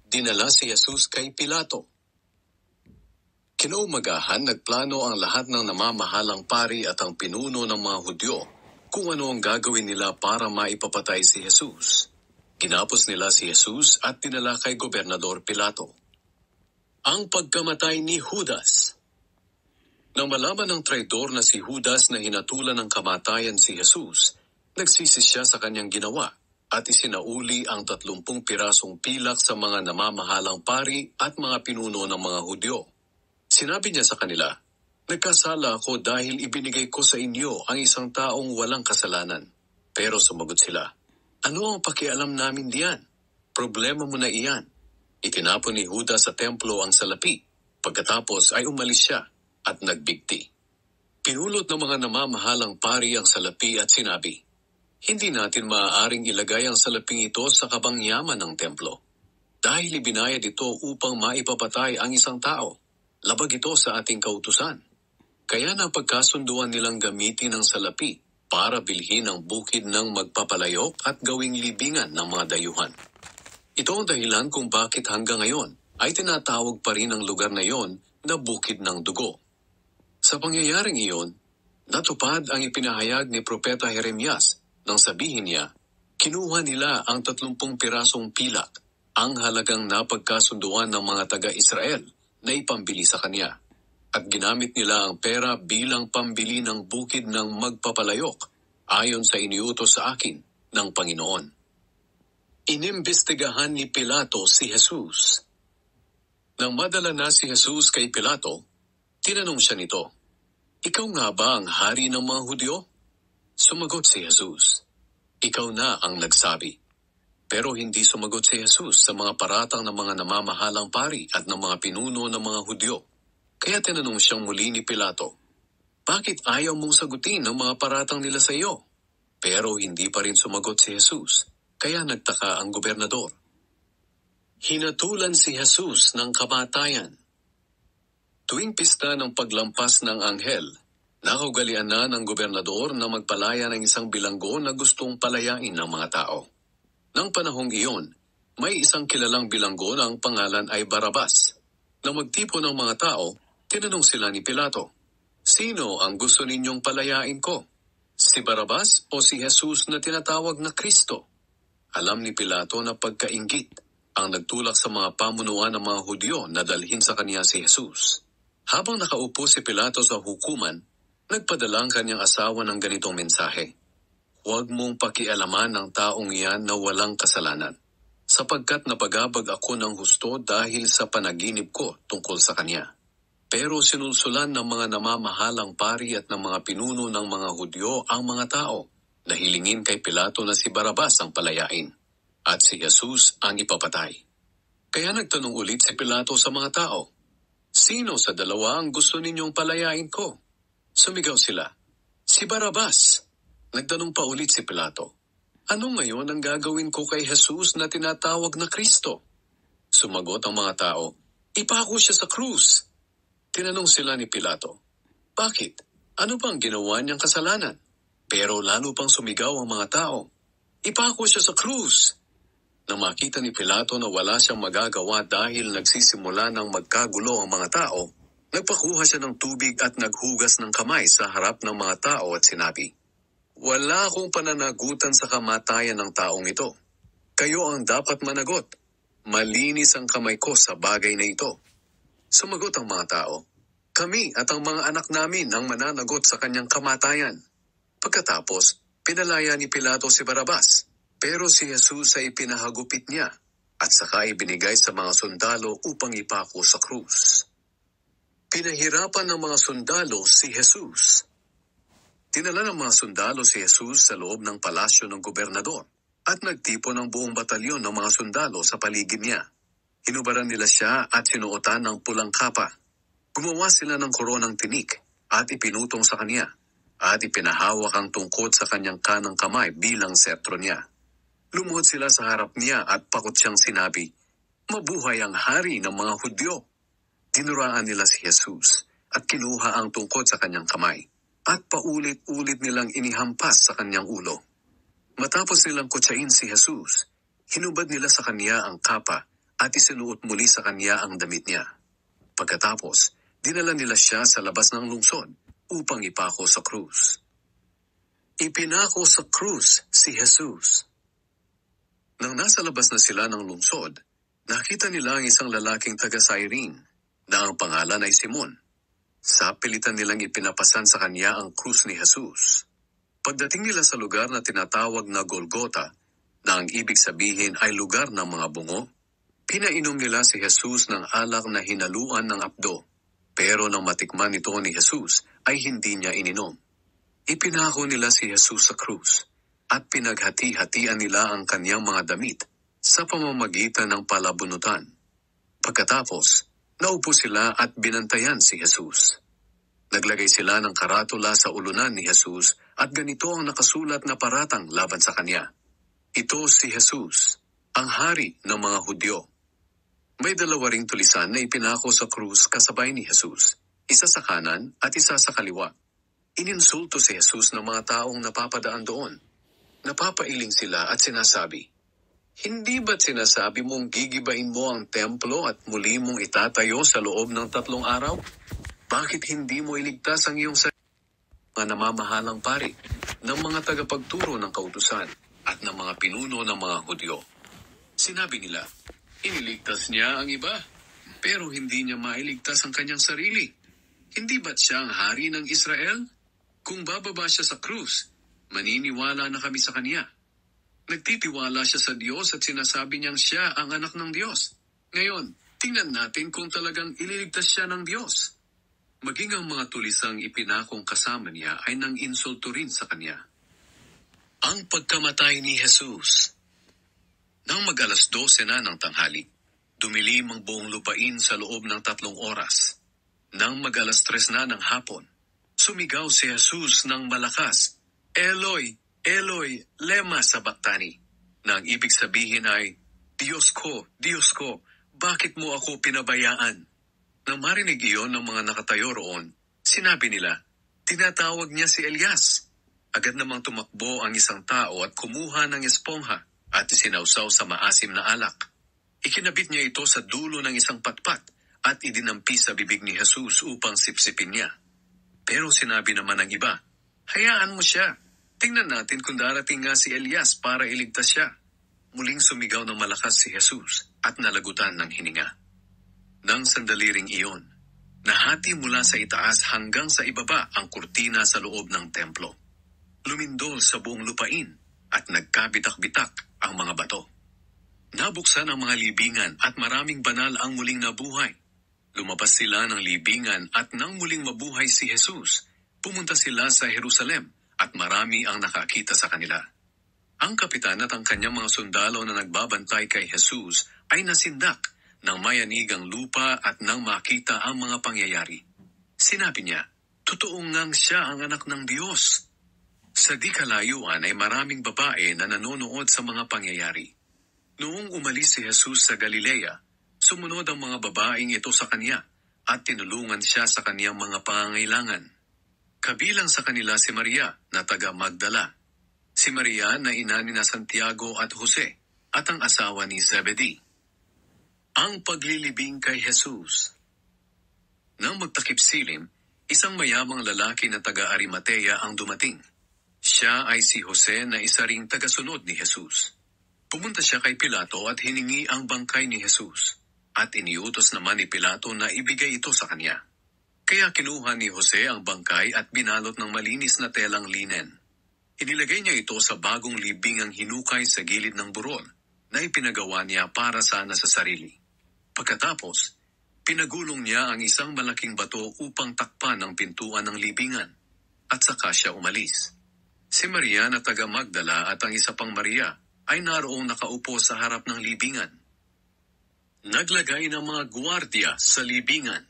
Dinala si Jesus kay Pilato. Kinaumagahan, nagplano ang lahat ng namamahalang pari at ang pinuno ng mga Hudyo kung ano ang gagawin nila para maipapatay si Jesus. Ginapos nila si Jesus at dinala kay Gobernador Pilato. Ang pagkamatay ni Judas. Nang malaman ng traidor na si Judas na hinatulan ng kamatayan si Jesus, nagsisi siya sa kanyang ginawa at isinauli ang 30 pirasong pilak sa mga namamahalang pari at mga pinuno ng mga Hudyo. Sinabi niya sa kanila, "Nagkasala ako dahil ibinigay ko sa inyo ang isang taong walang kasalanan." Pero sumagot sila, "Ano ang pakialam namin diyan? Problema mo na iyan." Itinapon ni Judas sa templo ang salapi. Pagkatapos ay umalis siya at nagbigti. Pinulot ng mga namamahalang pari ang salapi at sinabi, "Hindi natin maaaring ilagay ang salaping ito sa kabangyaman ng templo. Dahil ibinayad ito upang maipapatay ang isang tao. Labag ito sa ating kautusan." Kaya napagkasunduan nilang gamitin ang salapi para bilhin ang bukid ng magpapalayok at gawing libingan ng mga dayuhan. Ito ang dahilan kung bakit hanggang ngayon ay tinatawag pa rin ang lugar na iyon na Bukid ng Dugo. Sa pangyayaring iyon, natupad ang ipinahayag ni Propeta Jeremias nang sabihin niya, "Kinuha nila ang 30 pirasong pilak, ang halagang napagkasunduan ng mga taga-Israel na ipambili sa kanya. At ginamit nila ang pera bilang pambili ng bukid ng magpapalayok ayon sa iniutos sa akin ng Panginoon." Inimbestigahan ni Pilato si Jesus. Nang madala na si Jesus kay Pilato, tinanong siya nito, "Ikaw nga ba ang hari ng mga Hudyo?" Sumagot si Jesus, "Ikaw na ang nagsabi." Pero hindi sumagot si Jesus sa mga paratang ng mga namamahalang pari at ng mga pinuno ng mga Hudyo. Kaya tinanong siyang muli ni Pilato, "Bakit ayaw mong sagutin ang mga paratang nila sa iyo?" Pero hindi pa rin sumagot si Jesus, kaya nagtaka ang gobernador. Hinatulan si Jesus ng kamatayan. Tuwing pista ng paglampas ng anghel, nakaugalian na ng gobernador na magpalaya ng isang bilanggo na gustong palayain ng mga tao. Nang panahong iyon, may isang kilalang bilanggo na ang pangalan ay Barabas. Nang magtipon ng mga tao, tinanong sila ni Pilato, "Sino ang gusto ninyong palayain ko? Si Barabas o si Jesus na tinatawag na Kristo?" Alam ni Pilato na pagkainggit ang nagtulak sa mga pamunuan ng mga Hudyo na dalhin sa kanya si Jesus. Habang nakaupo si Pilato sa hukuman, nagpadala ang kanyang asawa ng ganitong mensahe, "Huwag mong pakialaman ng taong iyan na walang kasalanan, sapagkat napagabag ako ng husto dahil sa panaginip ko tungkol sa kanya." Pero sinulsulan ng mga namamahalang pari at ng mga pinuno ng mga Hudyo ang mga tao na hilingin kay Pilato na si Barabas ang palayain at si Jesus ang ipapatay. Kaya nagtanong ulit si Pilato sa mga tao, "Sino sa dalawa ang gusto ninyong palayain ko?" Sumigaw sila, "Si Barabas." Nagtanong pa ulit si Pilato, "Ano ngayon ang gagawin ko kay Jesus na tinatawag na Kristo?" Sumagot ang mga tao, "Ipako siya sa krus." Tinanong sila ni Pilato, "Bakit? Ano bang ginawa niyang kasalanan?" Pero lalo pang sumigaw ang mga tao, "Ipako siya sa krus." Nang makita ni Pilato na wala siyang magagawa dahil nagsisimula ng magkagulo ang mga tao, nagpakuha siya ng tubig at naghugas ng kamay sa harap ng mga tao at sinabi, "Wala akong pananagutan sa kamatayan ng taong ito. Kayo ang dapat managot. Malinis ang kamay ko sa bagay na ito." Sumagot ang mga tao, "Kami at ang mga anak namin ang mananagot sa kanyang kamatayan." Pagkatapos, pinalaya ni Pilato si Barabas, pero si Jesus ay pinahagupit niya at saka ibinigay sa mga sundalo upang ipako sa krus. Pinahirapan ng mga sundalo si Jesus. Tinala ng mga sundalo si Jesus sa loob ng palasyo ng gobernador at nagtipon ng buong batalyon ng mga sundalo sa paligid niya. Hinubaran nila siya at sinuotan ng pulang kapa. Gumawa sila ng koronang tinik at ipinutong sa kanya at ipinahawak ang tungkod sa kanyang kanang kamay bilang sentro niya. Lumuhod sila sa harap niya at pakot siyang sinabi, "Mabuhay ang hari ng mga Hudyo." Dinuraan nila si Jesus at kinuha ang tungkod sa kanyang kamay at paulit-ulit nilang inihampas sa kanyang ulo. Matapos nilang kutsain si Jesus, hinubad nila sa kanya ang kapa at isinuot muli sa kanya ang damit niya. Pagkatapos, dinala nila siya sa labas ng lungsod upang ipako sa krus. Ipinako sa krus si Jesus. Nang nasa labas na sila ng lungsod, nakita nila ang isang lalaking taga-Cyrene na ang pangalan ay Simon. Sa pilitan nilang ipinapasan sa kanya ang krus ni Jesus. Pagdating nila sa lugar na tinatawag na Golgota, na ang ibig sabihin ay lugar ng mga bungo, pinainom nila si Jesus ng alak na hinaluan ng apdo. Pero nang matikman ito ni Jesus, ay hindi niya ininom. Ipinako nila si Jesus sa krus, at pinaghati-hatian nila ang kanyang mga damit sa pamamagitan ng palabunutan. Pagkatapos, naupo sila at binantayan si Jesus. Naglagay sila ng karatula sa ulunan ni Jesus at ganito ang nakasulat na paratang laban sa kanya. Ito si Jesus, ang hari ng mga Hudyo. May dalawa ring tulisan na ipinako sa krus kasabay ni Jesus, isa sa kanan at isa sa kaliwa. Ininsulto si Jesus ng mga taong napapadaan doon. Napapailing sila at sinasabi, "Hindi ba't sinasabi mong gigibain mo ang templo at muli mong itatayo sa loob ng 3 araw? Bakit hindi mo iligtas ang iyong sarili?" Mga namamahalang pari, ng mga tagapagturo ng kautusan, at ng mga pinuno ng mga Hudyo. Sinabi nila, iniligtas niya ang iba, pero hindi niya mailigtas ang kanyang sarili. Hindi ba't siya ang hari ng Israel? Kung bababa siya sa krus, maniniwala na kami sa kanya. Nagtitiwala siya sa Diyos at sinasabi niyang siya ang anak ng Diyos. Ngayon, tingnan natin kung talagang ililigtas siya ng Diyos. Maging ang mga tulisang ipinakong kasama niya ay nang insulto rin sa kanya. Ang pagkamatay ni Jesus. Nang mag-alas 12 na ng tanghali, dumilim ang buong lupain sa loob ng 3 oras. Nang mag-alas 3 na ng hapon, sumigaw si Jesus ng malakas, "Eloi, Eloi, lema sabachthani," na ang ibig sabihin ay, Diyos ko, bakit mo ako pinabayaan?" Nang marinig iyon ng mga nakatayo roon, sinabi nila, tinatawag niya si Elias. Agad namang tumakbo ang isang tao at kumuha ng espongha at isinawsaw sa maasim na alak. Ikinabit niya ito sa dulo ng isang patpat at idinampi sa bibig ni Jesus upang sipsipin niya. Pero sinabi naman ng iba, "Hayaan mo siya. Tingnan natin kung darating nga si Elias para iligtas siya." Muling sumigaw ng malakas si Jesus at nalagutan ng hininga. Nang sandali ring iyon, nahati mula sa itaas hanggang sa ibaba ang kurtina sa loob ng templo. Lumindol sa buong lupain at nagkabitak-bitak ang mga bato. Nabuksan ang mga libingan at maraming banal ang muling nabuhay. Lumabas sila ng libingan at nang muling mabuhay si Jesus, pumunta sila sa Jerusalem at marami ang nakakita sa kanila. Ang kapitan at ang kanyang mga sundalo na nagbabantay kay Jesus ay nasindak nang mayanig ang lupa at nang makita ang mga pangyayari. Sinabi niya, "Totoo ngang siya ang anak ng Diyos." Sa di kalayuan ay maraming babae na nanonood sa mga pangyayari. Noong umalis si Jesus sa Galilea, sumunod ang mga babaeng ito sa kanya at tinulungan siya sa kaniyang mga pangangailangan. Kabilang sa kanila si Maria na taga Magdala, si Maria na ina ni Santiago at Jose, at ang asawa ni Zebedee. Ang paglilibing kay Jesus. Nang magtakip silim, isang mayamang lalaki na taga Arimatea ang dumating. Siya ay si Jose na isa ring tagasunod ni Jesus. Pumunta siya kay Pilato at hiningi ang bangkay ni Jesus, at iniutos naman ni Pilato na ibigay ito sa kanya. Kaya kinuha ni Jose ang bangkay at binalot ng malinis na telang linen. Inilagay niya ito sa bagong libingang hinukay sa gilid ng burol na ipinagawa niya para sana sa sarili. Pagkatapos, pinagulong niya ang isang malaking bato upang takpan ang pintuan ng libingan, at saka siya umalis. Si Maria na taga Magdala at ang isa pang Maria ay naroong nakaupo sa harap ng libingan. Naglagay ng mga gwardiya sa libingan.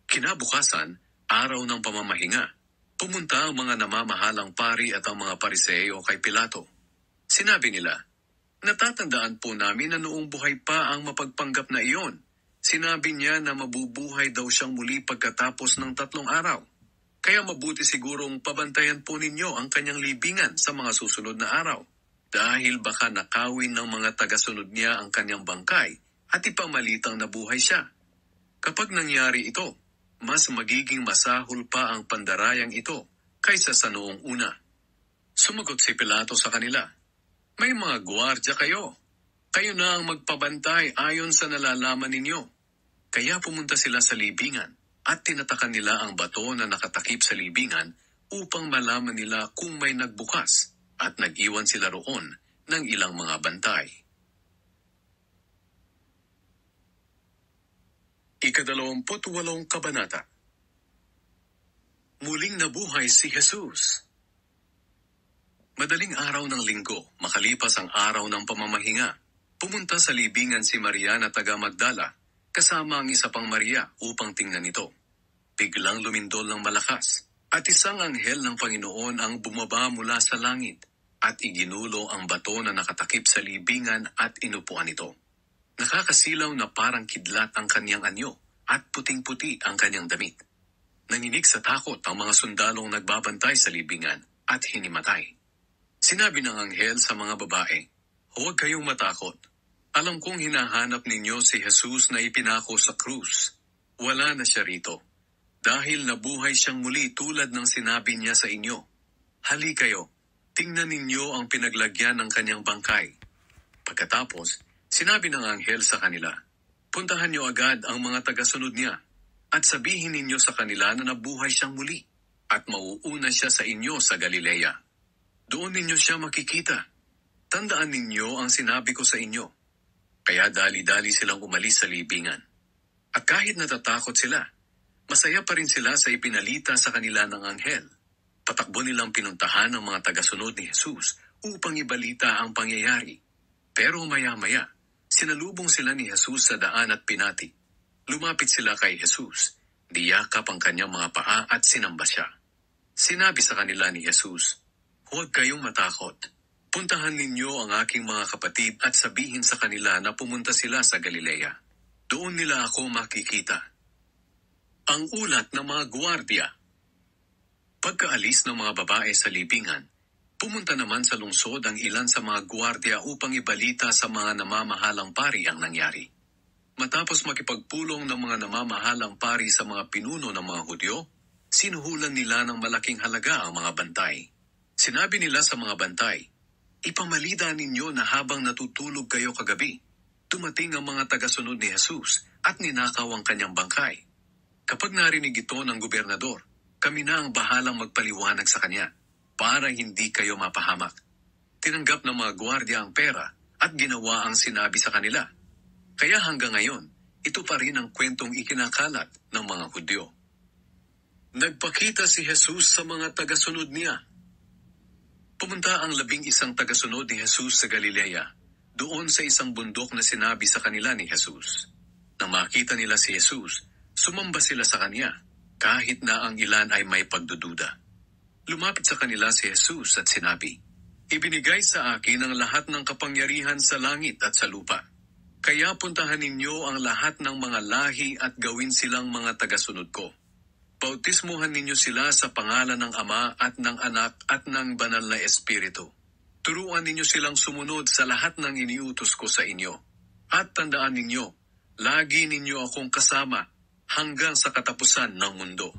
Kinabukasan, araw ng pamamahinga, pumunta ang mga namamahalang pari at ang mga pariseo kay Pilato. Sinabi nila, "Natatandaan po namin na noong buhay pa ang mapagpanggap na iyon. Sinabi niya na mabubuhay daw siyang muli pagkatapos ng 3 araw. Kaya mabuti sigurong pabantayan po ninyo ang kanyang libingan sa mga susunod na araw. Dahil baka nakawin ng mga tagasunod niya ang kanyang bangkay at ipamalitang nabuhay siya. Kapag nangyari ito, mas magiging masahol pa ang pandarayang ito kaysa sa noong una. Sumagot si Pilato sa kanila, "May mga gwardya kayo. Kayo na ang magpabantay ayon sa nalalaman ninyo." Kaya pumunta sila sa libingan at tinatakan nila ang bato na nakatakip sa libingan upang malaman nila kung may nagbukas, at nag-iwan sila roon ng ilang mga bantay. 28 Kabanata. Muling nabuhay si Jesus. Madaling araw ng linggo, makalipas ang araw ng pamamahinga, pumunta sa libingan si Maria na taga Magdala, kasama ang isa pang Maria upang tingnan ito. Biglang lumindol ng malakas, at isang anghel ng Panginoon ang bumaba mula sa langit, at iginulo ang bato na nakatakip sa libingan at inupuan ito. Nakakasilaw na parang kidlat ang kanyang anyo, at puting-puti ang kanyang damit. Nanginig sa takot ang mga sundalong nagbabantay sa libingan, at hinimatay. Sinabi ng anghel sa mga babae, "Huwag kayong matakot. Alam kong hinahanap ninyo si Jesus na ipinako sa krus. Wala na siya rito. Dahil nabuhay siyang muli tulad ng sinabi niya sa inyo. Hali kayo, tingnan ninyo ang pinaglagyan ng kanyang bangkay." Pagkatapos, sinabi ng anghel sa kanila, "Puntahan niyo agad ang mga tagasunod niya, at sabihin ninyo sa kanila na nabuhay siyang muli, at mauuna siya sa inyo sa Galilea. Doon ninyo siya makikita. Tandaan ninyo ang sinabi ko sa inyo." Kaya dali-dali silang umalis sa libingan. At kahit natatakot sila, masaya pa rin sila sa ipinalita sa kanila ng anghel. Patakbo nilang pinuntahan ang mga tagasunod ni Jesus upang ibalita ang pangyayari. Pero maya-maya, sinalubong sila ni Jesus sa daan at pinati. Lumapit sila kay Jesus, niyakap ang kanyang mga paa at sinamba siya. Sinabi sa kanila ni Jesus, "Huwag kayong matakot. Puntahan ninyo ang aking mga kapatid at sabihin sa kanila na pumunta sila sa Galilea. Doon nila ako makikita." Ang ulat ng mga gwardya. Pagkaalis ng mga babae sa libingan, pumunta naman sa lungsod ang ilan sa mga gwardya upang ibalita sa mga namamahalang pari ang nangyari. Matapos makipagpulong ng mga namamahalang pari sa mga pinuno ng mga Hudyo, sinuhulan nila ng malaking halaga ang mga bantay. Sinabi nila sa mga bantay, "Ipamalida ninyo na habang natutulog kayo kagabi, dumating ang mga tagasunod ni Jesus at ninakaw ang kanyang bangkay. Kapag narinig ito ng gobernador, kami na ang bahalang magpaliwanag sa kanya, para hindi kayo mapahamak." Tinanggap ng mga gwardya ang pera at ginawa ang sinabi sa kanila. Kaya hanggang ngayon, ito pa rin ang kwentong ikinakalat ng mga Hudyo. Nagpakita si Jesus sa mga tagasunod niya. Pumunta ang 11 tagasunod ni Jesus sa Galilea, doon sa isang bundok na sinabi sa kanila ni Jesus. Nang makita nila si Jesus, sumamba sila sa kanya, kahit na ang ilan ay may pagdududa. Lumapit sa kanila si Jesus at sinabi, "Ibinigay sa akin ang lahat ng kapangyarihan sa langit at sa lupa. Kaya puntahan ninyo ang lahat ng mga lahi at gawin silang mga tagasunod ko. Bautismuhan ninyo sila sa pangalan ng Ama at ng Anak at ng Banal na Espiritu. Turuan ninyo silang sumunod sa lahat ng iniutos ko sa inyo. At tandaan ninyo, lagi ninyo akong kasama hanggang sa katapusan ng mundo."